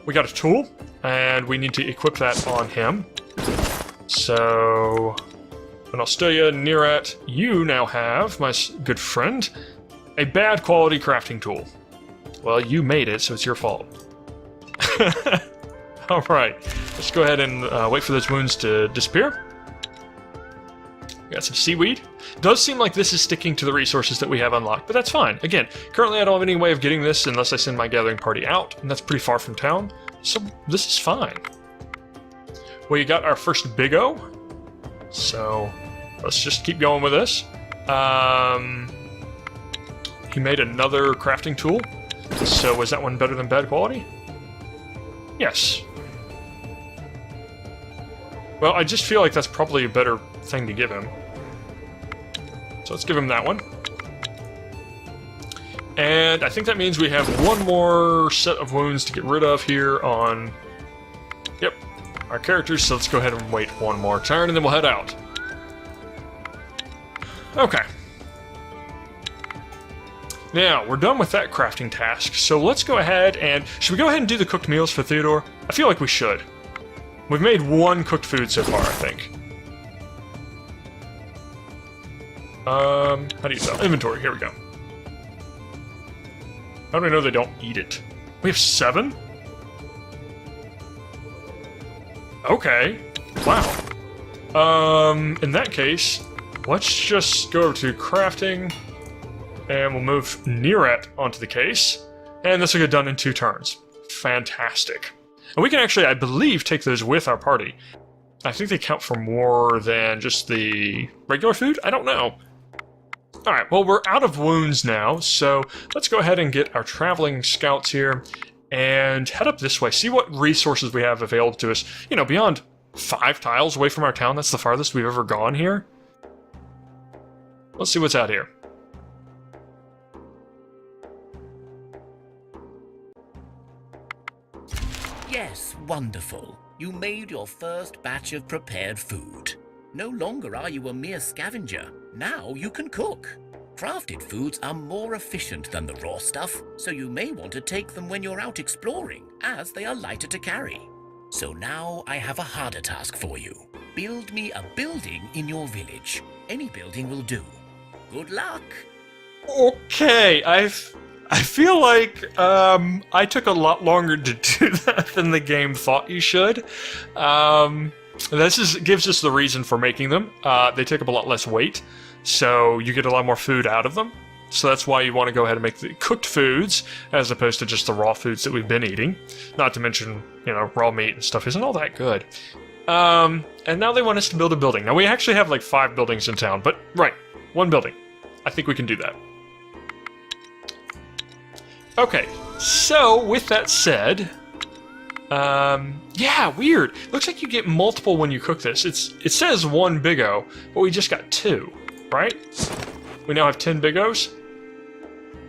we got a tool, and we need to equip that on him. So, in Australia, Nearat, you now have, my good friend, a bad quality crafting tool. Well, you made it, so it's your fault. Alright, let's go ahead and wait for those wounds to disappear. We got some seaweed. Does seem like this is sticking to the resources that we have unlocked, but that's fine. Again, currently I don't have any way of getting this unless I send my gathering party out, and that's pretty far from town, so this is fine. We got our first Big O, so let's just keep going with this. He made another crafting tool, so was that one better than bad quality? Yes. Well, I just feel like that's probably a better thing to give him. So let's give him that one. And I think that means we have one more set of wounds to get rid of here on... Yep, our characters, so let's go ahead and wait one more turn, and then we'll head out. Okay. Now, we're done with that crafting task, so let's go ahead and... Should we go ahead and do the cooked meals for Theodore? I feel like we should. We've made one cooked food so far, I think. How do you sell? Inventory, here we go. How do I know they don't eat it? We have 7? Okay. Wow. In that case, let's just go to crafting, and we'll move Nearat onto the case, and this will get done in 2 turns. Fantastic. And we can actually, I believe, take those with our party. I think they count for more than just the regular food? I don't know. Alright, well, we're out of wounds now, so let's go ahead and get our traveling scouts here and head up this way. See what resources we have available to us. You know, beyond 5 tiles away from our town. That's the farthest we've ever gone here. Let's see what's out here. Yes, wonderful. You made your first batch of prepared food. No longer are you a mere scavenger. Now you can cook. Crafted foods are more efficient than the raw stuff, so you may want to take them when you're out exploring, as they are lighter to carry. So now I have a harder task for you. Build me a building in your village. Any building will do. Good luck. Okay, I feel like I took a lot longer to do that than the game thought you should. This gives us the reason for making them. They take up a lot less weight, so you get a lot more food out of them. So that's why you want to go ahead and make the cooked foods as opposed to just the raw foods that we've been eating. Not to mention, you know, raw meat and stuff isn't all that good. And now they want us to build a building. Now we actually have like 5 buildings in town, but right, 1 building. I think we can do that. Okay, so with that said, yeah, weird. Looks like you get multiple when you cook this. It says 1 Big O, but we just got 2, right? We now have 10 Big O's?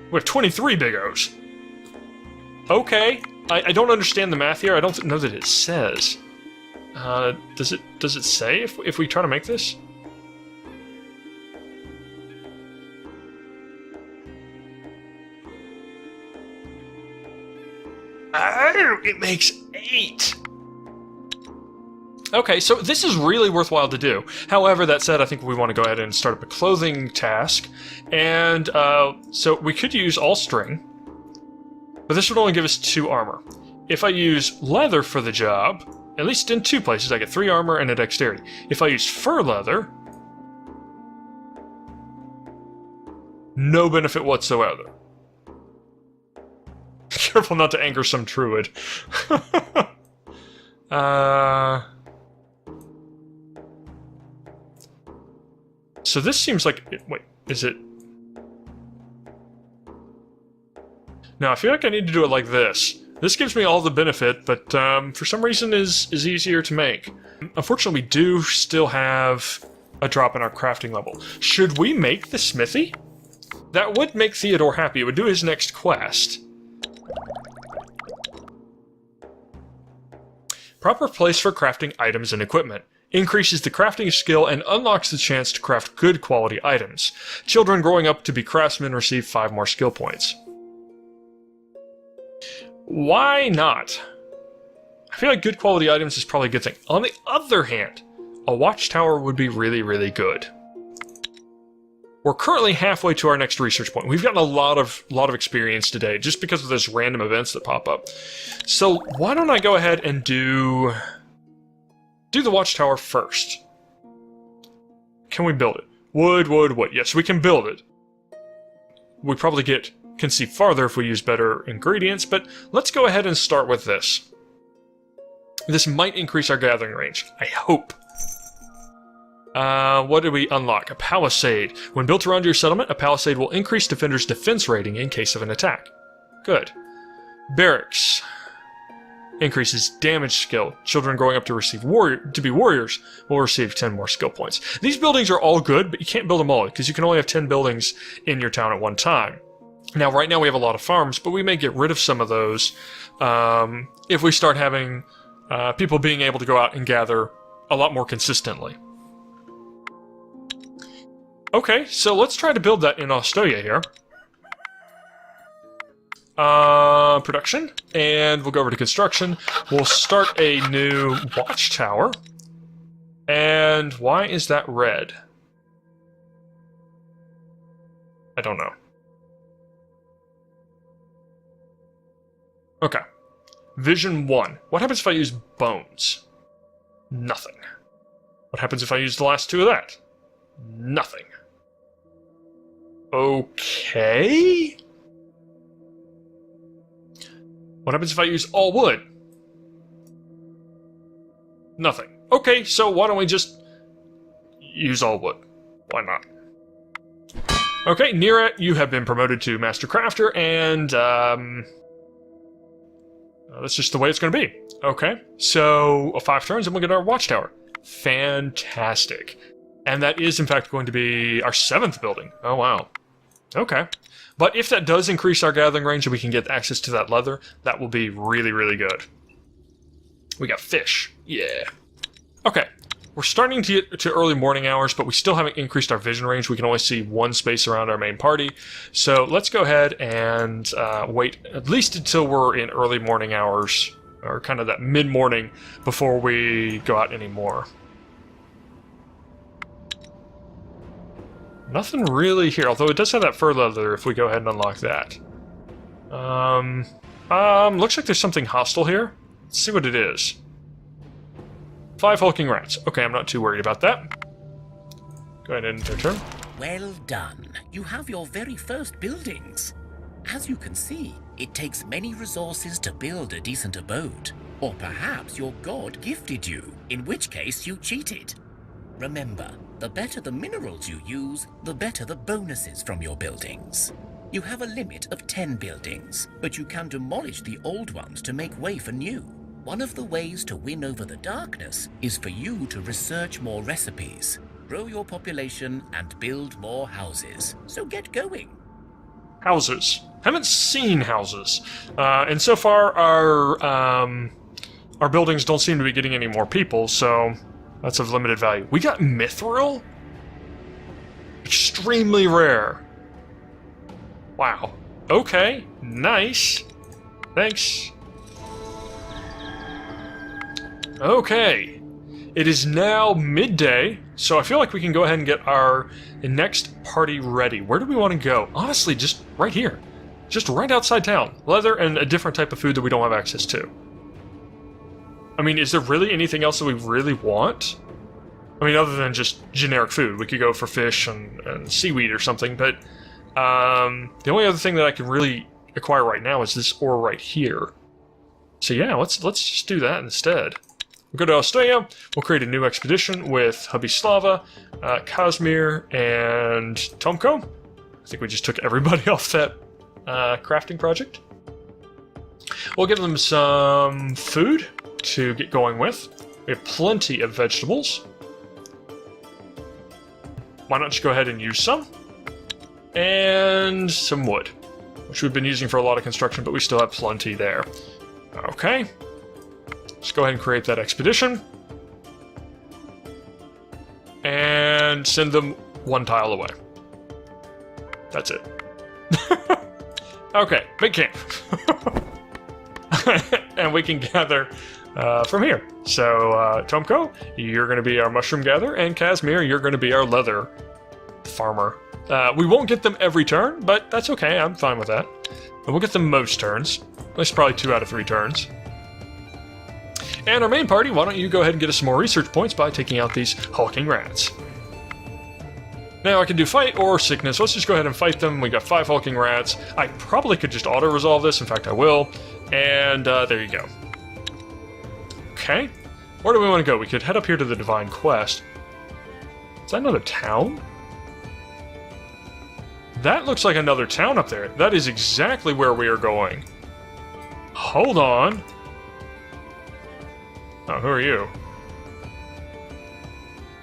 We have 23 Big O's. Okay, I don't understand the math here. I don't know that it says. Does it say if we try to make this? Oh, it makes 8. Okay, so this is really worthwhile to do. However, that said, I think we want to go ahead and start up a clothing task. And so we could use all string, but this would only give us 2 armor. If I use leather for the job, at least in 2 places, I get 3 armor and a dexterity. If I use fur leather, no benefit whatsoever. Careful not to anger some druid. So this seems like... Wait, is it... No, I feel like I need to do it like this. This gives me all the benefit, but for some reason is easier to make. Unfortunately, we do still have a drop in our crafting level. Should we make the smithy? That would make Theodore happy. It would do his next quest. Proper place for crafting items and equipment. Increases the crafting skill and unlocks the chance to craft good quality items. Children growing up to be craftsmen receive 5 more skill points. Why not? I feel like good quality items is probably a good thing. On the other hand, a watchtower would be really, really good. We're currently halfway to our next research point. We've gotten a lot of experience today just because of those random events that pop up. So why don't I go ahead and do the watchtower first? Can we build it? Wood. Yes, we can build it. We probably can see farther if we use better ingredients, but let's go ahead and start with this. This might increase our gathering range. I hope. What did we unlock? A palisade. When built around your settlement, a palisade will increase defenders' defense rating in case of an attack. Good. Barracks. Increases damage skill. Children growing up to be warriors will receive 10 more skill points. These buildings are all good, but you can't build them all because you can only have 10 buildings in your town at one time. Now, right now we have a lot of farms, but we may get rid of some of those if we start having people being able to go out and gather a lot more consistently. Okay, so let's try to build that in Australia here. Production, and we'll go over to construction. We'll start a new watchtower. And why is that red? I don't know. Okay. Vision 1. What happens if I use bones? Nothing. What happens if I use the last two of that? Nothing. Okay. What happens if I use all wood? Nothing. Okay, so why don't we just use all wood? Why not? Okay, Nira, you have been promoted to Master Crafter, and that's just the way it's going to be. Okay, so 5 turns and we'll get our watchtower. Fantastic. And that is, in fact, going to be our 7th building. Oh, wow. Okay. But if that does increase our gathering range and we can get access to that leather, that will be really, really good. We got fish. Yeah. Okay. We're starting to get to early morning hours, but we still haven't increased our vision range. We can only see one space around our main party. So let's go ahead and wait at least until we're in early morning hours, or kind of that mid-morning, before we go out anymore. Nothing really here, although it does have that fur leather if we go ahead and unlock that. Looks like there's something hostile here. Let's see what it is. 5 hulking rats. Okay, I'm not too worried about that. Go ahead and end your turn. Well done. You have your very first buildings. As you can see, it takes many resources to build a decent abode. Or perhaps your god gifted you, in which case you cheated. Remember, the better the minerals you use, the better the bonuses from your buildings. You have a limit of 10 buildings, but you can demolish the old ones to make way for new. One of the ways to win over the darkness is for you to research more recipes, grow your population, and build more houses. So get going. Houses. Haven't seen houses. And so far, our buildings don't seem to be getting any more people, so that's of limited value. We got mithril? Extremely rare. Wow. Okay. Nice. Thanks. Okay. It is now midday, so I feel like we can go ahead and get our next party ready. Where do we want to go? Honestly, just right here. Just right outside town. Leather and a different type of food that we don't have access to. I mean, is there really anything else that we really want? I mean, other than just generic food. We could go for fish and seaweed or something, but the only other thing that I can really acquire right now is this ore right here. So yeah, let's just do that instead. We'll go to Australia, we'll create a new expedition with Hubby Slava, Kazmir, and Tomko. I think we just took everybody off that crafting project. We'll give them some food to get going with. We have plenty of vegetables. Why not just go ahead and use some? And some wood, which we've been using for a lot of construction, but we still have plenty there. Okay. Let's go ahead and create that expedition. And send them 1 tile away. That's it. Okay, big camp. And we can gather from here. So, Tomko, you're going to be our mushroom gatherer, and Casimir, you're going to be our leather farmer. We won't get them every turn, but that's okay. I'm fine with that. And we'll get them most turns. At least probably 2 out of 3 turns. And our main party, why don't you go ahead and get us some more research points by taking out these hulking rats. Now I can do fight or sickness. Let's just go ahead and fight them. We got 5 hulking rats. I probably could just auto-resolve this. In fact, I will. And there you go. Okay. Where do we want to go? We could head up here to the Divine Quest. Is that another town? That looks like another town up there. That is exactly where we are going. Hold on. Oh, who are you?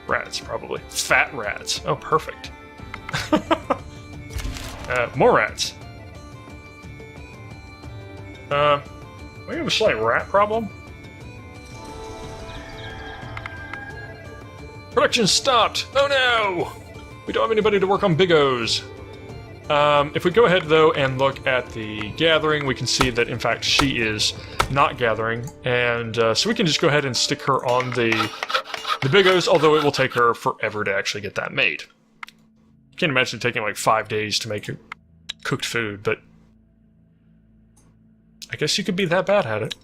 Rats, probably. Fat rats. Oh, perfect. More rats. We have a slight rat problem. Production stopped! Oh no! We don't have anybody to work on Big O's. If we go ahead, though, and look at the gathering, we can see that, in fact, she is not gathering. And so we can just go ahead and stick her on the Big O's, although it will take her forever to actually get that made. I can't imagine it taking like 5 days to make cooked food, but I guess you could be that bad at it.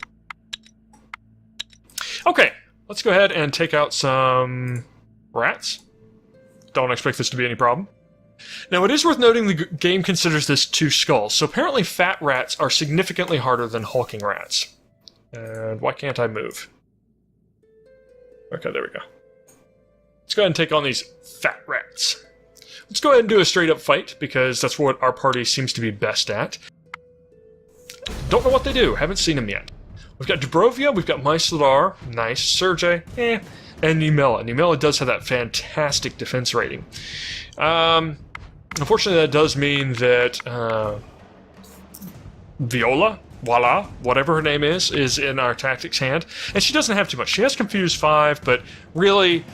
Okay, let's go ahead and take out some rats. Don't expect this to be any problem. Now, it is worth noting the game considers this 2 skulls, so apparently fat rats are significantly harder than hulking rats. And why can't I move? Okay, there we go. Let's go ahead and take on these fat rats. Let's go ahead and do a straight-up fight, because that's what our party seems to be best at. Don't know what they do, haven't seen them yet. We've got Dubrovia, we've got Mysladar, nice, Sergei, and Nimela. Nimela does have that fantastic defense rating. Unfortunately, that does mean that Viola, whatever her name is in our tactics hand, and she doesn't have too much. She has Confuse 5, but really,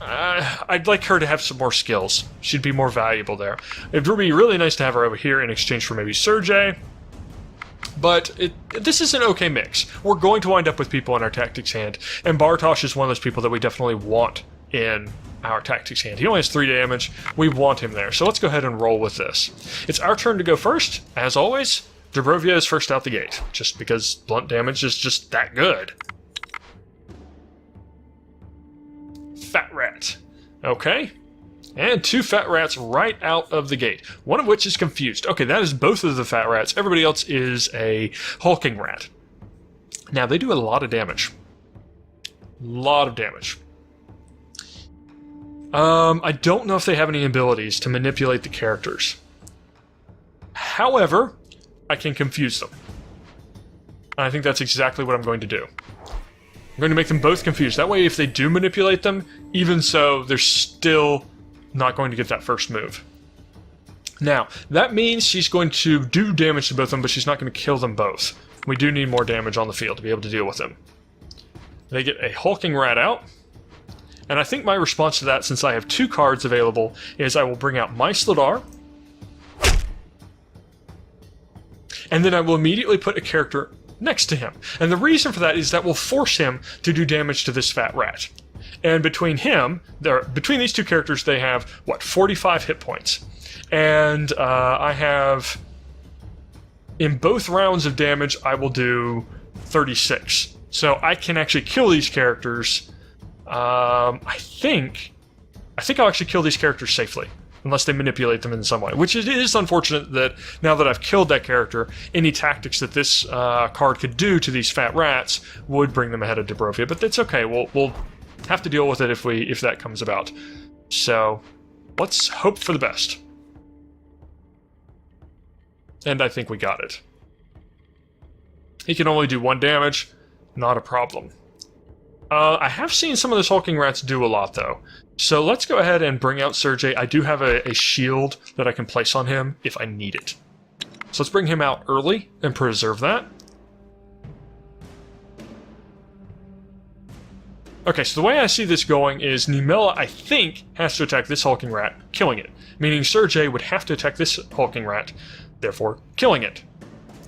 I'd like her to have some more skills. She'd be more valuable there. It would be really nice to have her over here in exchange for maybe Sergei, but this is an okay mix. We're going to wind up with people in our tactics hand, and Bartosz is one of those people that we definitely want in our tactics hand. He only has 3 damage. We want him there. So let's go ahead and roll with this. It's our turn to go first. As always, Dubrovia is first out the gate, just because blunt damage is just that good. Fat rat. Okay. And 2 fat rats right out of the gate. One of which is confused. Okay, that is both of the fat rats. Everybody else is a hulking rat. Now, they do a lot of damage. Lot of damage. I don't know if they have any abilities to manipulate the characters. However, I can confuse them. I think that's exactly what I'm going to do. I'm going to make them both confused. That way, if they do manipulate them, even so, they're still not going to get that first move. Now, that means she's going to do damage to both of them, but she's not going to kill them both. We do need more damage on the field to be able to deal with them. They get a hulking rat out. And I think my response to that, since I have 2 cards available, is I will bring out Mysladar. And then I will immediately put a character next to him. And the reason for that is that will force him to do damage to this fat rat. And between these 2 characters, they have, 45 hit points. And I have, in both rounds of damage, I will do 36. So I can actually kill these characters. I think I'll actually kill these characters safely, unless they manipulate them in some way. Which it is unfortunate that now that I've killed that character, any tactics that this card could do to these fat rats would bring them ahead of Dubrovia. But that's okay. We'll have to deal with it if that comes about. So let's hope for the best. And I think we got it. He can only do 1 damage. Not a problem. I have seen some of those hulking rats do a lot, though. So let's go ahead and bring out Sergei. I do have a shield that I can place on him if I need it. So let's bring him out early and preserve that. Okay, so the way I see this going is Nimela, I think, has to attack this hulking rat, killing it. Meaning Sergei would have to attack this hulking rat, therefore killing it.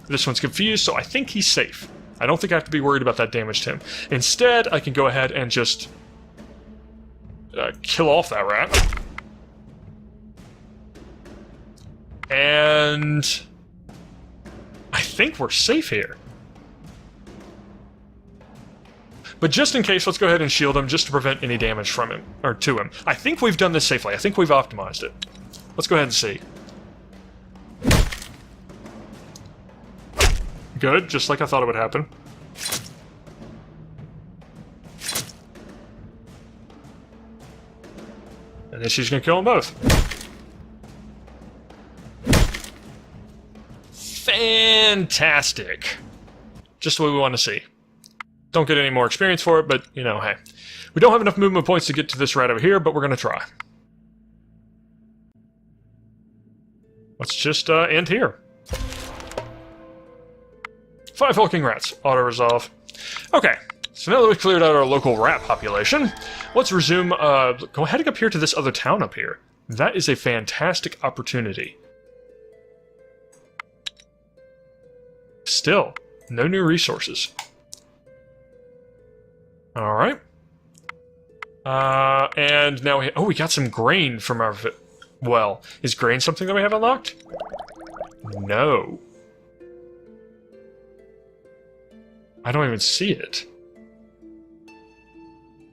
This one's confused, so I think he's safe. I don't think I have to be worried about that damage to him. Instead, I can go ahead and just kill off that rat. And I think we're safe here. But just in case, let's go ahead and shield him just to prevent any damage from him, or to him. I think we've done this safely. I think we've optimized it. Let's go ahead and see. Good, just like I thought it would happen. And then she's gonna kill them both. Fantastic. Just the way we want to see. Don't get any more experience for it, but, you know, hey. We don't have enough movement points to get to this rat over here, but we're going to try. Let's just end here. 5 hulking rats. Auto-resolve. Okay, so now that we've cleared out our local rat population, let's resume, go heading up here to this other town up here. That is a fantastic opportunity. Still, no new resources. Alright. And now we got some grain from our... Well, is grain something that we have unlocked? No. I don't even see it.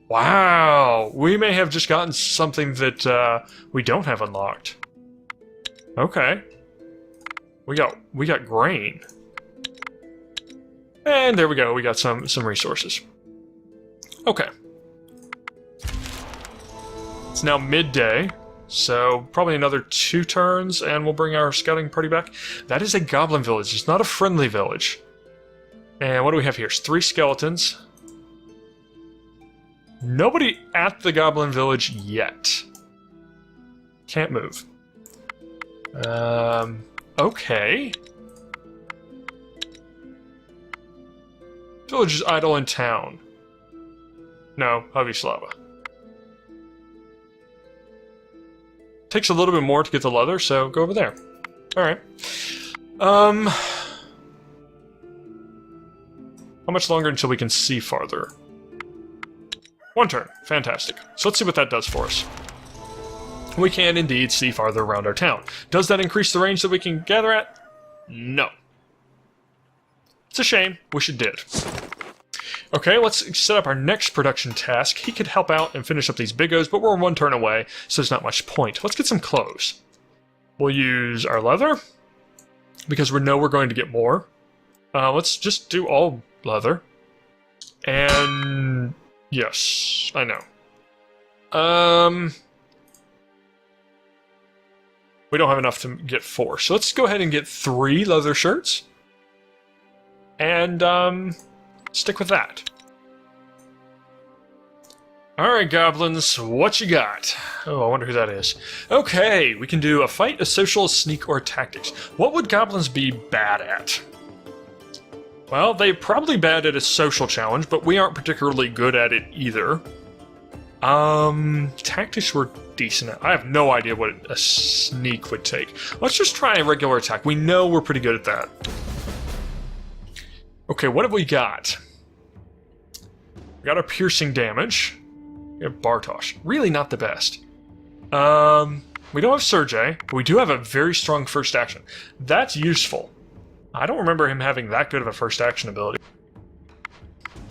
Wow! We may have just gotten something that, we don't have unlocked. Okay. We got grain. And there we go, we got some resources. Okay. It's now midday, so probably another 2 turns and we'll bring our scouting party back. That is a goblin village, it's not a friendly village. And what do we have here? It's 3 skeletons. Nobody at the goblin village yet. Can't move. Okay. Village is idle in town. No, Havislava. Takes a little bit more to get the leather, so go over there. Alright. How much longer until we can see farther? 1 turn. Fantastic. So let's see what that does for us. We can indeed see farther around our town. Does that increase the range that we can gather at? No. It's a shame. Wish it did. Okay, let's set up our next production task. He could help out and finish up these biggos, but we're 1 turn away, so there's not much point. Let's get some clothes. We'll use our leather, because we know we're going to get more. Let's just do all leather. And... yes, I know. We don't have enough to get 4, so let's go ahead and get 3 leather shirts. And, stick with that. Alright, goblins, what you got? Oh, I wonder who that is. Okay, we can do a fight, a social, a sneak, or a tactics. What would goblins be bad at? Well, they're probably bad at a social challenge, but we aren't particularly good at it either. Tactics were decent at. I have no idea what a sneak would take. Let's just try a regular attack. We know we're pretty good at that. Okay, what have we got? We got our piercing damage. We have Bartosz. Really not the best. We don't have Sergei, but we do have a very strong first action. That's useful. I don't remember him having that good of a first action ability.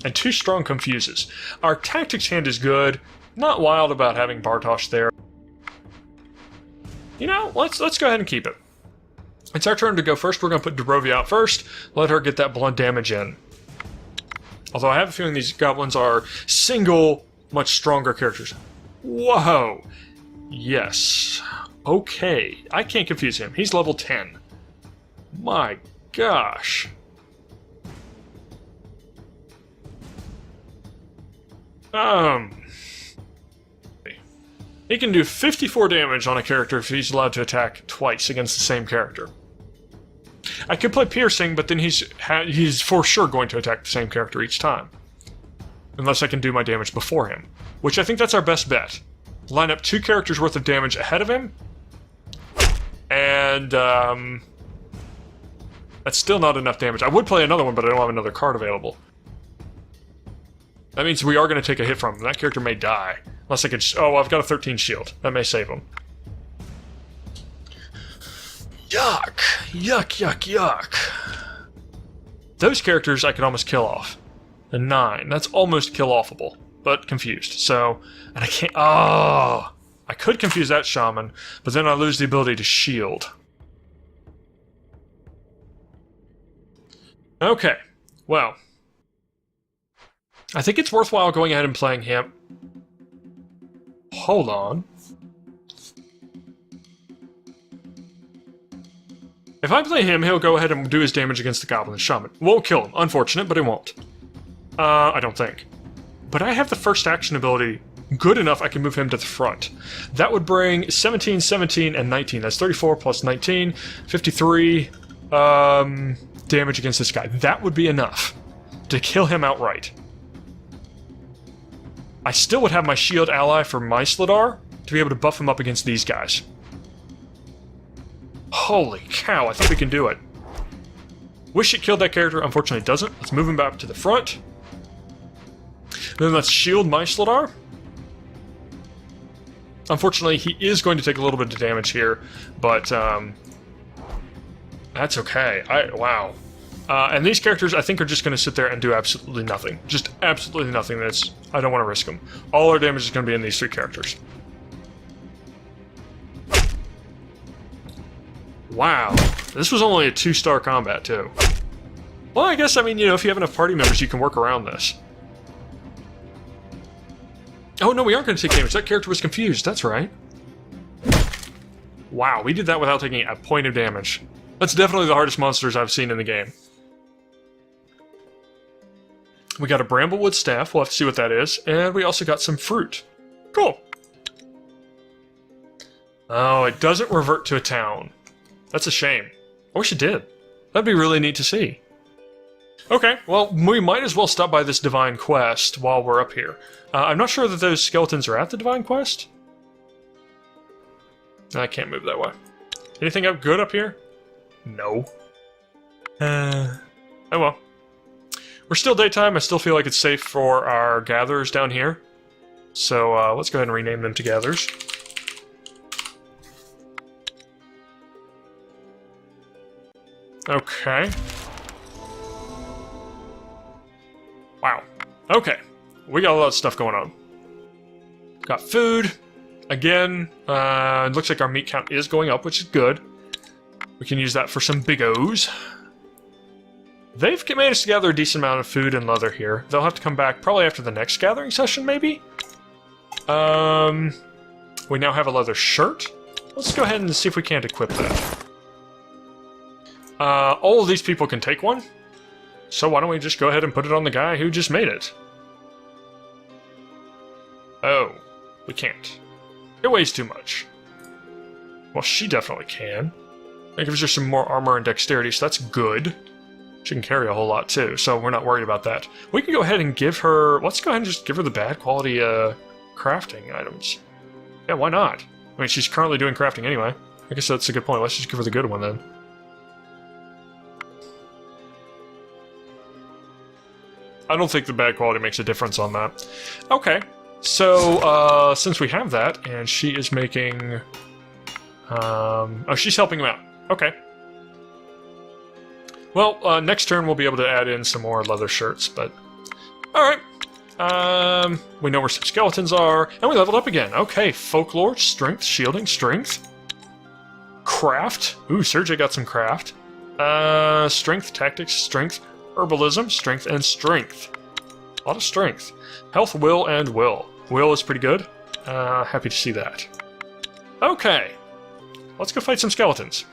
And 2 strong confuses. Our tactics hand is good. Not wild about having Bartosz there. You know, let's go ahead and keep it. It's our turn to go first. We're going to put Dubrovia out first. Let her get that blunt damage in. Although I have a feeling these goblins are single, much stronger characters. Whoa! Yes. Okay. I can't confuse him. He's level 10. My gosh. He can do 54 damage on a character if he's allowed to attack twice against the same character. I could play piercing, but then he's for sure going to attack the same character each time. Unless I can do my damage before him. Which I think that's our best bet. Line up 2 characters worth of damage ahead of him. And, That's still not enough damage. I would play another one, but I don't have another card available. That means we are going to take a hit from him. That character may die. Unless I can... Oh, I've got a 13 shield. That may save him. Yuck. Yuck, yuck, yuck. Those characters I could almost kill off. A 9. That's almost kill-offable, but confused. So, and I can't... Oh! I could confuse that shaman, but then I lose the ability to shield. Okay. Well... I think it's worthwhile going ahead and playing him. Hold on. If I play him, he'll go ahead and do his damage against the Goblin Shaman. Won't kill him. Unfortunate, but it won't. I don't think. But I have the first action ability good enough I can move him to the front. That would bring 17, 17, and 19. That's 34 plus 19. 53 damage against this guy. That would be enough to kill him outright. I still would have my shield ally for Mutilated to be able to buff him up against these guys. Holy cow, I think we can do it. Wish it killed that character, unfortunately it doesn't. Let's move him back to the front. Then let's shield Mutilated. Unfortunately, he is going to take a little bit of damage here, but that's okay. Wow. And these characters, I think, are just going to sit there and do absolutely nothing. Just absolutely nothing. I don't want to risk them. All our damage is going to be in these 3 characters. Wow. This was only a 2-star combat, too. Well, I guess, I mean, you know, if you have enough party members, you can work around this. Oh, no, we aren't going to take damage. That character was confused. That's right. Wow, we did that without taking a point of damage. That's definitely the hardest monsters I've seen in the game. We got a Bramblewood Staff, we'll have to see what that is, and we also got some fruit. Cool. Oh, it doesn't revert to a town. That's a shame. I wish it did. That'd be really neat to see. Okay, well, we might as well stop by this Divine Quest while we're up here. I'm not sure that those skeletons are at the Divine Quest. I can't move that way. Anything up good up here? No. Oh well. We're still daytime. I still feel like it's safe for our gatherers down here. So let's go ahead and rename them to gatherers. Okay. Wow. Okay. We got a lot of stuff going on. Got food. Again, it looks like our meat count is going up, which is good. We can use that for some big O's. They've managed to gather a decent amount of food and leather here. They'll have to come back probably after the next gathering session, maybe? We now have a leather shirt. Let's go ahead and see if we can't equip that. All of these people can take one. So why don't we just go ahead and put it on the guy who just made it? Oh, we can't. It weighs too much. Well, she definitely can. That gives her some more armor and dexterity, so that's good. She can carry a whole lot too, so we're not worried about that. We can go ahead and give her... Let's go ahead and just give her the bad quality crafting items. Yeah, why not? I mean, she's currently doing crafting anyway. I guess that's a good point. Let's just give her the good one then. I don't think the bad quality makes a difference on that. Okay, so since we have that, and she is making... oh, she's helping him out. Okay. Well, next turn we'll be able to add in some more leather shirts, but... Alright. We know where some skeletons are, and we leveled up again. Okay, folklore, strength, shielding, strength. Craft. Ooh, Sergey got some craft. Strength, tactics, strength, herbalism, strength, and strength. A lot of strength. Health, will, and will. Will is pretty good. Happy to see that. Okay. Let's go fight some skeletons.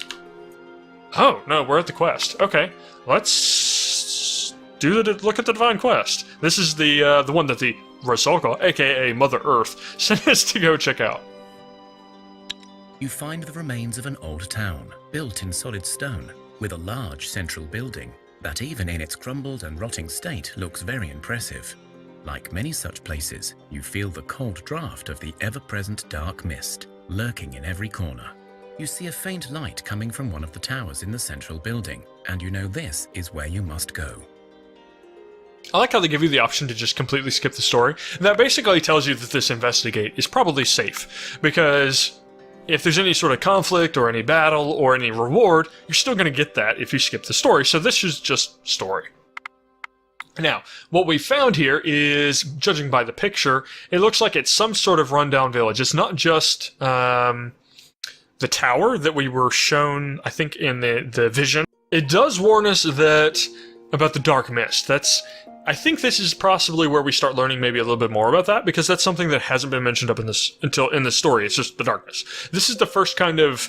Oh, no, we're at the quest. Okay, let's look at the Divine Quest. This is the one that the Rosalka, aka Mother Earth, sent us to go check out. You find the remains of an old town, built in solid stone, with a large central building that even in its crumbled and rotting state looks very impressive. Like many such places, you feel the cold draft of the ever-present dark mist lurking in every corner. You see a faint light coming from one of the towers in the central building, and you know this is where you must go. I like how they give you the option to just completely skip the story. That basically tells you that this investigate is probably safe, because if there's any sort of conflict or any battle or any reward, you're still going to get that if you skip the story. So this is just story. Now, what we found here is, judging by the picture, it looks like it's some sort of rundown village. It's not just the tower that we were shown, I think, in the vision. It does warn us that about the dark mist. I think this is possibly where we start learning maybe a little bit more about that, because that's something that hasn't been mentioned up in this until in the story. It's just the darkness. This is the first kind of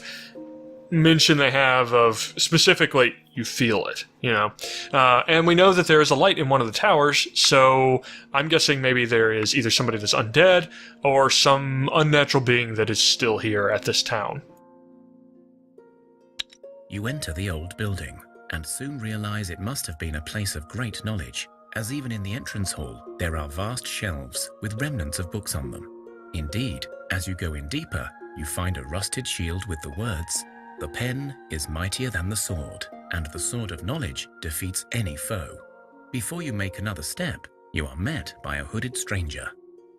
mention they have of specifically you feel it, you know. And we know that there is a light in one of the towers, so I'm guessing maybe there is either somebody that's undead or some unnatural being that is still here at this town. You enter the old building and soon realize it must have been a place of great knowledge, as even in the entrance hall there are vast shelves with remnants of books on them. Indeed, as you go in deeper, you find a rusted shield with the words, "The pen is mightier than the sword, and the sword of knowledge defeats any foe." Before you make another step, you are met by a hooded stranger.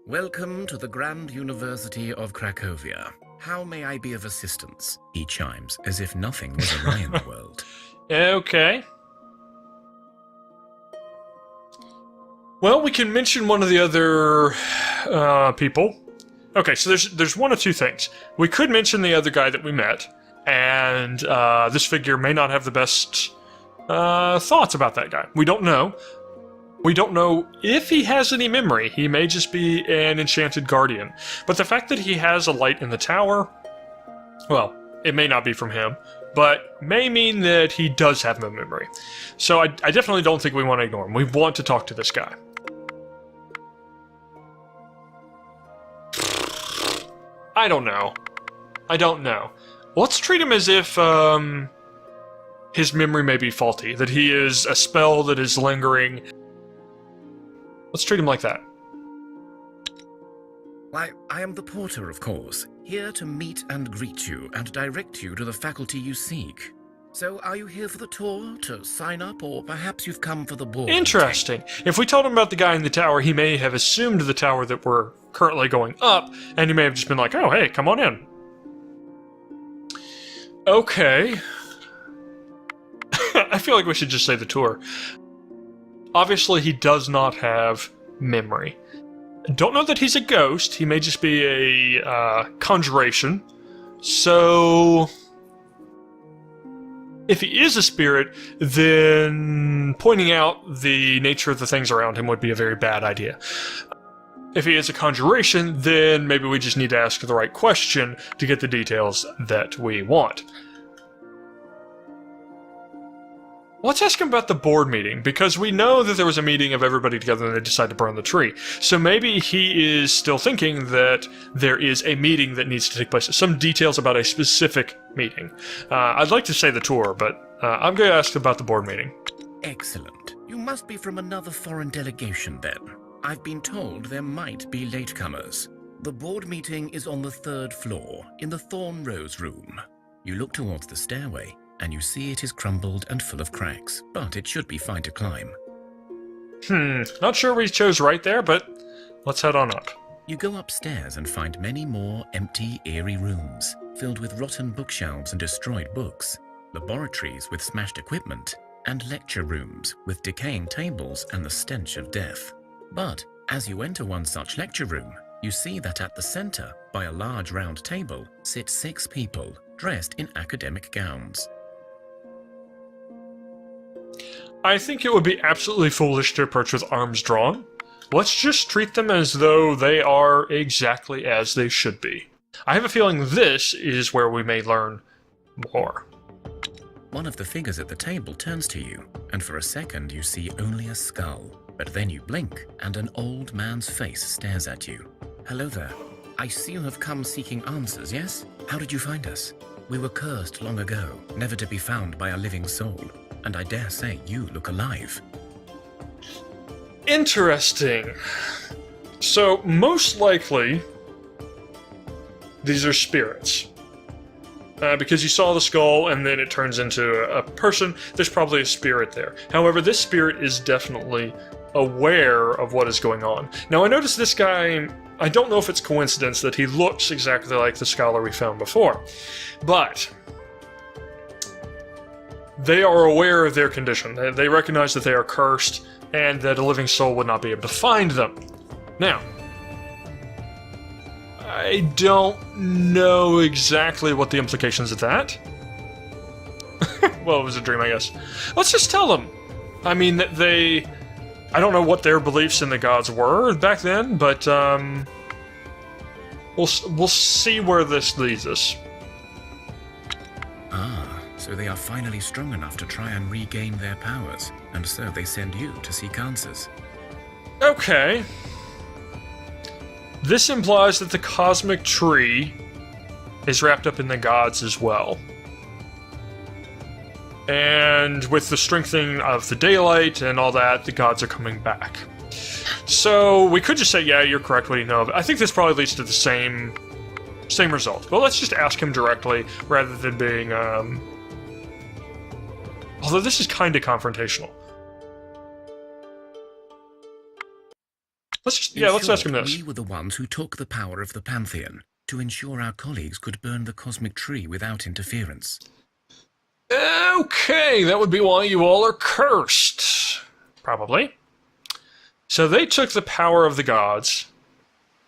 "Welcome to the Grand University of Cracovia. How may I be of assistance?" he chimes, as if nothing was awry in the world. Okay. Well, we can mention one of the other people. Okay, so there's one of two things. We could mention the other guy that we met, and this figure may not have the best thoughts about that guy. We don't know. We don't know if he has any memory. He may just be an enchanted guardian. But the fact that he has a light in the tower, well, it may not be from him, but may mean that he does have no memory. So I definitely don't think we want to ignore him. We want to talk to this guy. I don't know. Let's treat him as if his memory may be faulty, that he is a spell that is lingering. Let's treat him like that. "Why, I am the porter, of course, here to meet and greet you and direct you to the faculty you seek. So are you here for the tour, to sign up, or perhaps you've come for the board?" Interesting. If we told him about the guy in the tower, he may have assumed the tower that we're currently going up, and he may have just been like, "Oh, hey, come on in." Okay. I feel like we should just say the tour. Obviously, he does not have memory. Don't know that he's a ghost. He may just be a conjuration. So if he is a spirit, then pointing out the nature of the things around him would be a very bad idea. If he is a conjuration, then maybe we just need to ask the right question to get the details that we want. Let's ask him about the board meeting, because we know that there was a meeting of everybody together and they decided to burn the tree. So maybe he is still thinking that there is a meeting that needs to take place. Some details about a specific meeting. I'd like to say the tour, but I'm going to ask about the board meeting. "Excellent. You must be from another foreign delegation, then. I've been told there might be latecomers. The board meeting is on the 3rd floor, in the Thorn Rose room." You look towards the stairway, and you see it is crumbled and full of cracks, but it should be fine to climb. Not sure we chose right there, but let's head on up. You go upstairs and find many more empty, eerie rooms, filled with rotten bookshelves and destroyed books, laboratories with smashed equipment, and lecture rooms with decaying tables and the stench of death. But as you enter one such lecture room, you see that at the center, by a large round table, sit 6 people, dressed in academic gowns. I think it would be absolutely foolish to approach with arms drawn. Let's just treat them as though they are exactly as they should be. I have a feeling this is where we may learn more. One of the figures at the table turns to you, and for a second you see only a skull. But then you blink, and an old man's face stares at you. "Hello there. I see you have come seeking answers, yes? How did you find us? We were cursed long ago, never to be found by a living soul. And I dare say you look alive." Interesting. So, most likely, these are spirits. because you saw the skull and then it turns into a person. There's probably a spirit there. However, this spirit is definitely aware of what is going on. Now, I noticed this guy, I don't know if it's coincidence that he looks exactly like the scholar we found before, but they are aware of their condition. They recognize that they are cursed and that a living soul would not be able to find them. Now, I don't know exactly what the implications of that. Well, it was a dream, I guess. Let's just tell them. I mean, I don't know what their beliefs in the gods were back then, but we'll see where this leads us. Ah, so they are finally strong enough to try and regain their powers, and so they send you to seek answers. Okay. This implies that the cosmic tree is wrapped up in the gods as well. And with the strengthening of the daylight and all that, the gods are coming back. So we could just say, yeah, you're correct, what do you know of it? I think this probably leads to the same result. But let's just ask him directly rather than being... Although this is kind of confrontational. Let's ask him this. We were the ones who took the power of the Pantheon to ensure our colleagues could burn the cosmic tree without interference. Okay, that would be why you all are cursed. Probably. So they took the power of the gods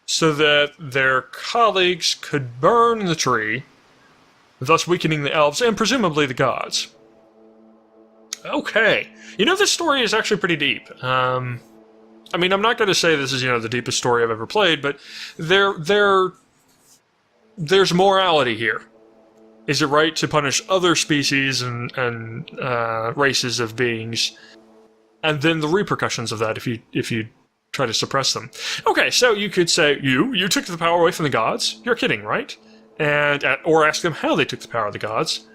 so that their colleagues could burn the tree, thus weakening the elves and presumably the gods. Okay. You know, this story is actually pretty deep. I mean, I'm not going to say this is, the deepest story I've ever played, but there's morality here. Is it right to punish other species and races of beings, and then the repercussions of that if you try to suppress them? Okay, so you could say you took the power away from the gods. You're kidding, right? Or ask them how they took the power of the gods.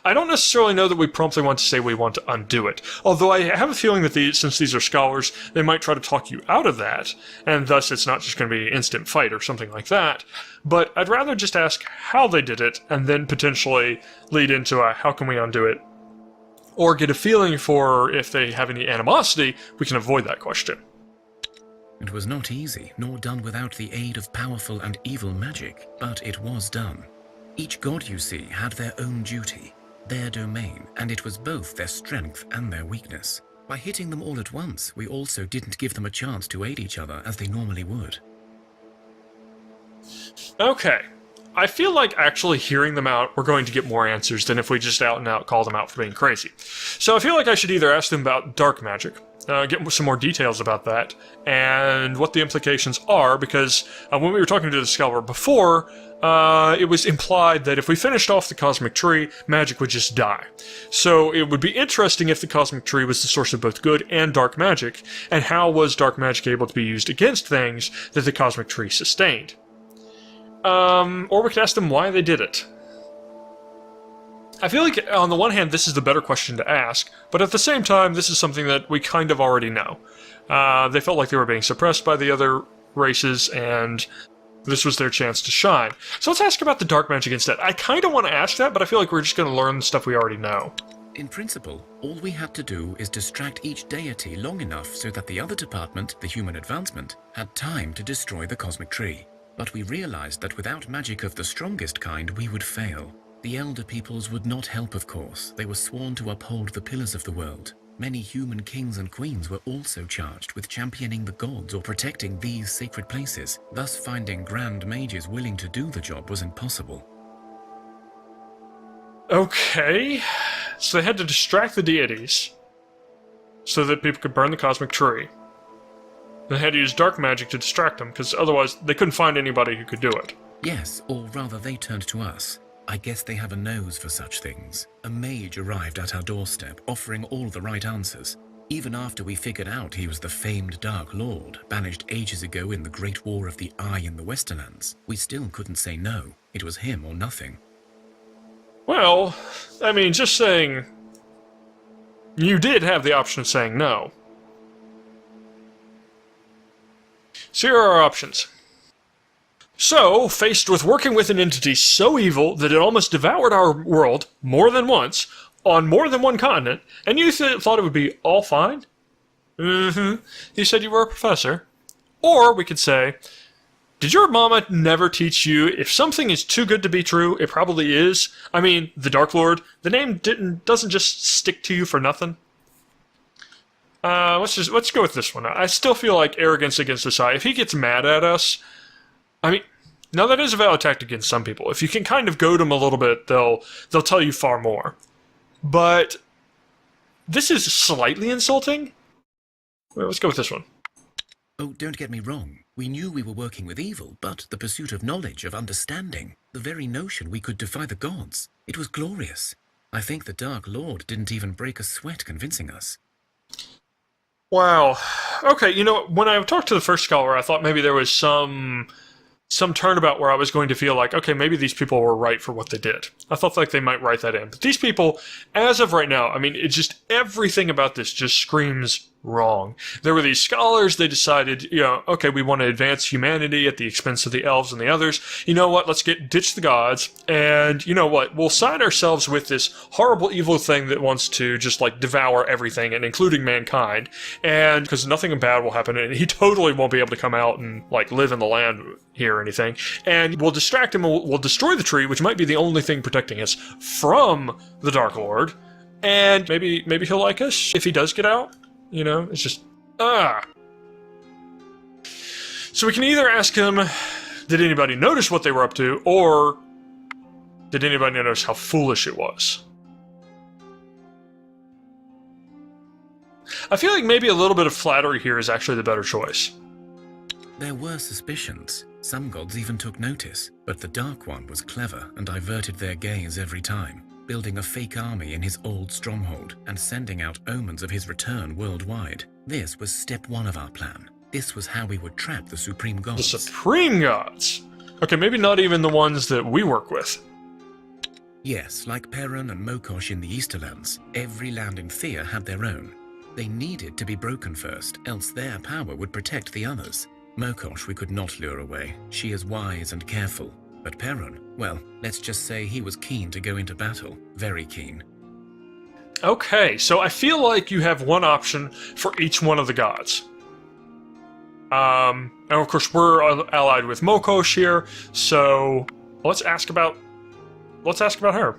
I don't necessarily know that we promptly want to say we want to undo it, although I have a feeling that since these are scholars, they might try to talk you out of that, and thus it's not just going to be instant fight or something like that. But I'd rather just ask how they did it, and then potentially lead into a how can we undo it, or get a feeling for if they have any animosity, we can avoid that question. It was not easy, nor done without the aid of powerful and evil magic, but it was done. Each god, you see, had their own duty, their domain, and it was both their strength and their weakness. By hitting them all at once, we also didn't give them a chance to aid each other as they normally would. Okay. I feel like actually hearing them out, we're going to get more answers than if we just out and out call them out for being crazy. So I feel like I should either ask them about dark magic, get some more details about that, and what the implications are, because when we were talking to the scholar before, it was implied that if we finished off the cosmic tree, magic would just die. So it would be interesting if the cosmic tree was the source of both good and dark magic, and how was dark magic able to be used against things that the cosmic tree sustained. Or we could ask them why they did it. I feel like, on the one hand, this is the better question to ask, but at the same time, this is something that we kind of already know. They felt like they were being suppressed by the other races, and this was their chance to shine. So let's ask about the dark magic instead. I kind of want to ask that, but I feel like we're just going to learn the stuff we already know. In principle, all we had to do is distract each deity long enough so that the other department, the human advancement, had time to destroy the cosmic tree. But we realized that without magic of the strongest kind, we would fail. The elder peoples would not help, of course. They were sworn to uphold the pillars of the world. Many human kings and queens were also charged with championing the gods or protecting these sacred places. Thus, finding grand mages willing to do the job was impossible. Okay, so they had to distract the deities so that people could burn the cosmic tree. They had to use dark magic to distract them, because otherwise they couldn't find anybody who could do it. Yes, or rather they turned to us. I guess they have a nose for such things. A mage arrived at our doorstep, offering all the right answers. Even after we figured out he was the famed Dark Lord, banished ages ago in the Great War of the Eye in the Westerlands, we still couldn't say no. It was him or nothing. Well, I mean, just saying... You did have the option of saying no. So here are our options. So, faced with working with an entity so evil that it almost devoured our world more than once, on more than one continent, and you thought it would be all fine? Mm-hmm. You said you were a professor. Or we could say, did your mama never teach you if something is too good to be true, it probably is? I mean, the Dark Lord, the name doesn't just stick to you for nothing. Let's go with this one. I still feel like arrogance against Asai. If he gets mad at us, I mean, now that is a valid tactic against some people. If you can kind of goad them a little bit, they'll tell you far more. But this is slightly insulting. Well, let's go with this one. Oh, don't get me wrong. We knew we were working with evil, but the pursuit of knowledge, of understanding, the very notion we could defy the gods, it was glorious. I think the Dark Lord didn't even break a sweat convincing us. Wow. Okay, you know, when I talked to the first scholar, I thought maybe there was some turnabout where I was going to feel like, okay, maybe these people were right for what they did. I thought like they might write that in. But these people, as of right now, I mean, it's just everything about this just screams wrong. There were these scholars, they decided, you know, okay, we want to advance humanity at the expense of the elves and the others. You know what, let's ditch the gods, and you know what, we'll side ourselves with this horrible evil thing that wants to just like devour everything, and including mankind, and because nothing bad will happen, and he totally won't be able to come out and like live in the land here or anything, and we'll distract him, we'll destroy the tree, which might be the only thing protecting us from the Dark Lord, and maybe he'll like us if he does get out. You know, it's just, So we can either ask him, did anybody notice what they were up to, or did anybody notice how foolish it was? I feel like maybe a little bit of flattery here is actually the better choice. There were suspicions. Some gods even took notice, but the Dark One was clever and diverted their gaze every time, building a fake army in his old stronghold and sending out omens of his return worldwide. This was step one of our plan. This was how we would trap the Supreme Gods. The Supreme Gods? Okay, maybe not even the ones that we work with. Yes, like Perun and Mokosh in the Easterlands, every land in Thea had their own. They needed to be broken first, else their power would protect the others. Mokosh we could not lure away. She is wise and careful. But Perun, well, let's just say he was keen to go into battle. Very keen. Okay, so I feel like you have one option for each one of the gods. And of course we're allied with Mokosh here, so let's ask about her.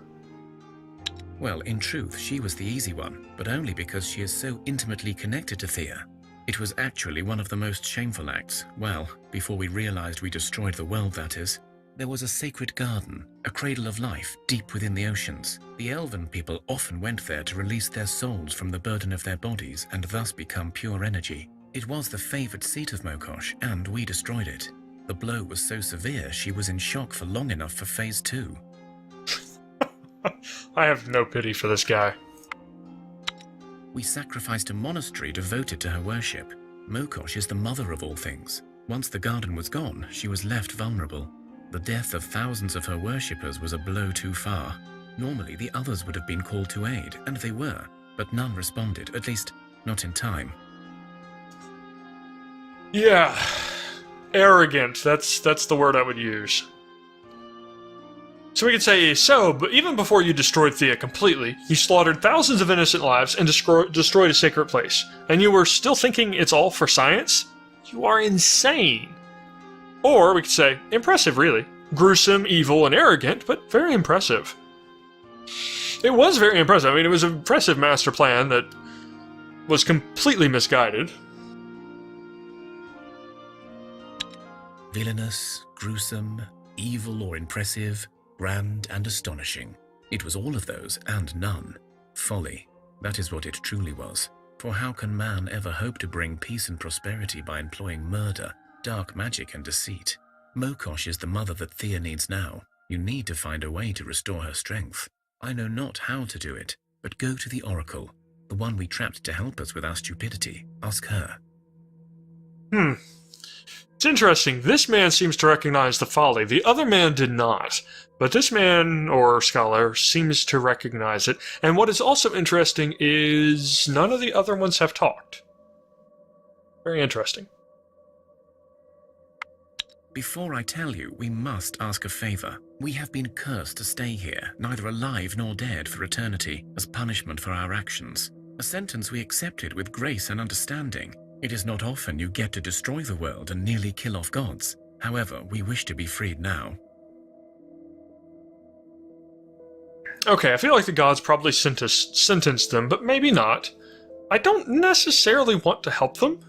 Well, in truth, she was the easy one, but only because she is so intimately connected to Thea. It was actually one of the most shameful acts. Well, before we realized we destroyed the world, that is. There was a sacred garden, a cradle of life, deep within the oceans. The elven people often went there to release their souls from the burden of their bodies and thus become pure energy. It was the favored seat of Mokosh, and we destroyed it. The blow was so severe she was in shock for long enough for Phase 2. I have no pity for this guy. We sacrificed a monastery devoted to her worship. Mokosh is the mother of all things. Once the garden was gone, she was left vulnerable. The death of thousands of her worshippers was a blow too far. Normally, the others would have been called to aid, and they were, but none responded, at least not in time. Yeah, arrogant, that's the word I would use. So we could say, but even before you destroyed Thea completely, you slaughtered thousands of innocent lives and destroyed a sacred place, and you were still thinking it's all for science? You are insane. Or we could say, impressive really. Gruesome, evil, and arrogant, but very impressive. It was very impressive. I mean, it was an impressive master plan that was completely misguided. Villainous, gruesome, evil or impressive, grand and astonishing. It was all of those and none. Folly. That is what it truly was. For how can man ever hope to bring peace and prosperity by employing murder, dark magic and deceit? Mokosh is the mother that Thea needs now. You need to find a way to restore her strength. I know not how to do it, but go to the Oracle, the one we trapped to help us with our stupidity. Ask her. It's interesting. This man seems to recognize the folly. The other man did not. But this man, or scholar, seems to recognize it. And what is also interesting is none of the other ones have talked. Very interesting. Before I tell you, we must ask a favor. We have been cursed to stay here, neither alive nor dead, for eternity, as punishment for our actions. A sentence we accepted with grace and understanding. It is not often you get to destroy the world and nearly kill off gods. However, we wish to be freed now. Okay, I feel like the gods probably sentenced them, but maybe not. I don't necessarily want to help them.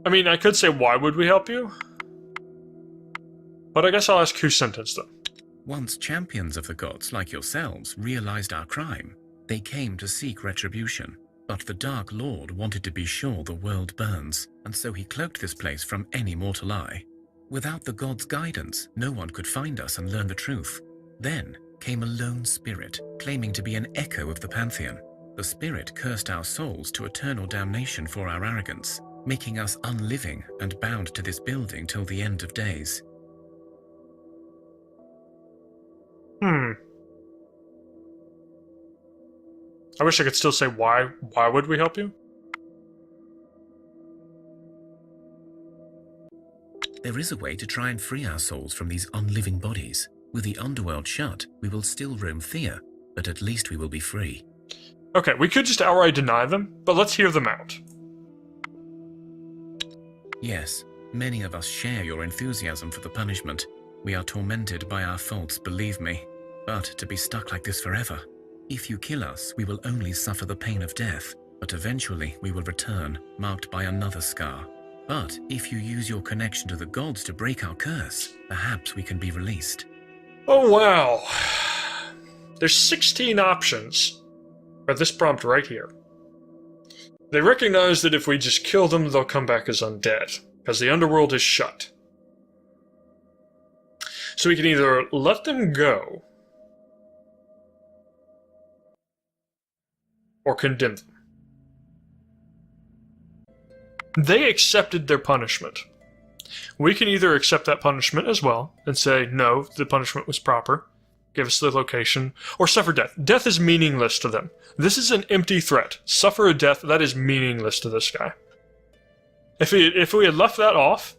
I mean, I could say, why would we help you? But I guess I'll ask who sentenced them. Once champions of the gods like yourselves realized our crime, they came to seek retribution. But the Dark Lord wanted to be sure the world burns, and so he cloaked this place from any mortal eye. Without the gods' guidance, no one could find us and learn the truth. Then came a lone spirit, claiming to be an echo of the Pantheon. The spirit cursed our souls to eternal damnation for our arrogance, making us unliving and bound to this building till the end of days. I wish I could still say why would we help you? There is a way to try and free our souls from these unliving bodies. With the underworld shut, we will still roam Thea, but at least we will be free. Okay, we could just outright deny them, but let's hear them out. Yes, many of us share your enthusiasm for the punishment. We are tormented by our faults, believe me. But to be stuck like this forever. If you kill us, we will only suffer the pain of death, but eventually we will return, marked by another scar. But if you use your connection to the gods to break our curse, perhaps we can be released. Oh wow. There's 16 options for this prompt right here. They recognize that if we just kill them, they'll come back as undead, because the underworld is shut. So we can either let them go, or condemn them. They accepted their punishment. We can either accept that punishment as well and say, no, the punishment was proper, give us the location, or suffer death. Death is meaningless to them. This is an empty threat. Suffer a death, that is meaningless to this guy. If we had left that off,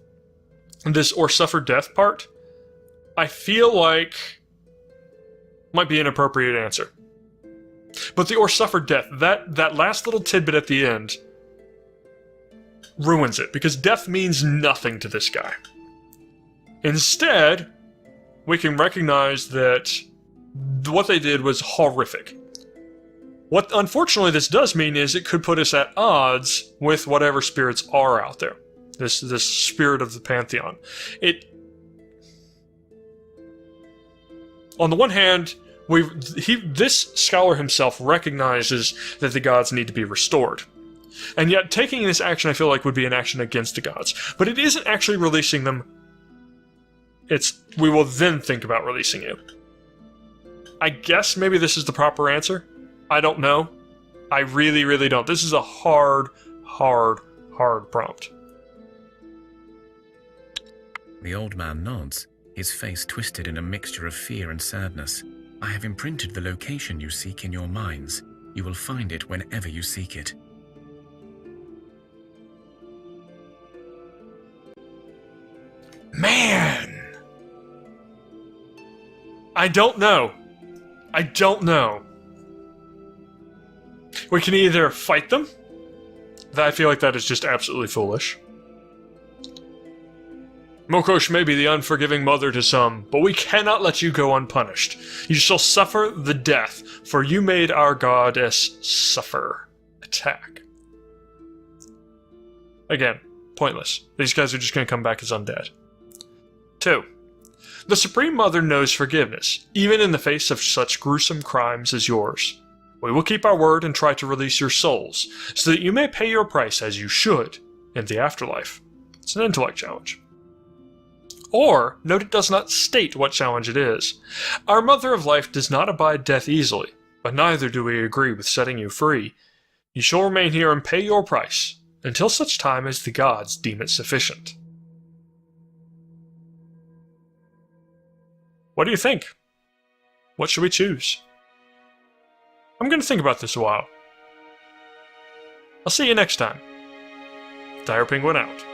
this or suffer death part, I feel like might be an appropriate answer. But the or suffer death, that last little tidbit at the end ruins it, because death means nothing to this guy. Instead, we can recognize that what they did was horrific. What unfortunately this does mean is it could put us at odds with whatever spirits are out there. This spirit of the Pantheon. On the one hand, this scholar himself recognizes that the gods need to be restored. And yet, taking this action, I feel like, would be an action against the gods. But it isn't actually releasing them. We will then think about releasing you. I guess maybe this is the proper answer. I don't know. I really, really don't. This is a hard prompt. The old man nods, his face twisted in a mixture of fear and sadness. I have imprinted the location you seek in your minds. You will find it whenever you seek it. Man! I don't know. We can either fight them. I feel like that is just absolutely foolish. Mokosh may be the unforgiving mother to some, but we cannot let you go unpunished. You shall suffer the death, for you made our goddess suffer. Attack. Again, pointless. These guys are just going to come back as undead. 2. The Supreme Mother knows forgiveness, even in the face of such gruesome crimes as yours. We will keep our word and try to release your souls, so that you may pay your price as you should in the afterlife. It's an intellect challenge. Or, note it does not state what challenge it is. Our Mother of Life does not abide death easily, but neither do we agree with setting you free. You shall remain here and pay your price, until such time as the gods deem it sufficient. What do you think? What should we choose? I'm going to think about this a while. I'll see you next time. Dire Penguin out.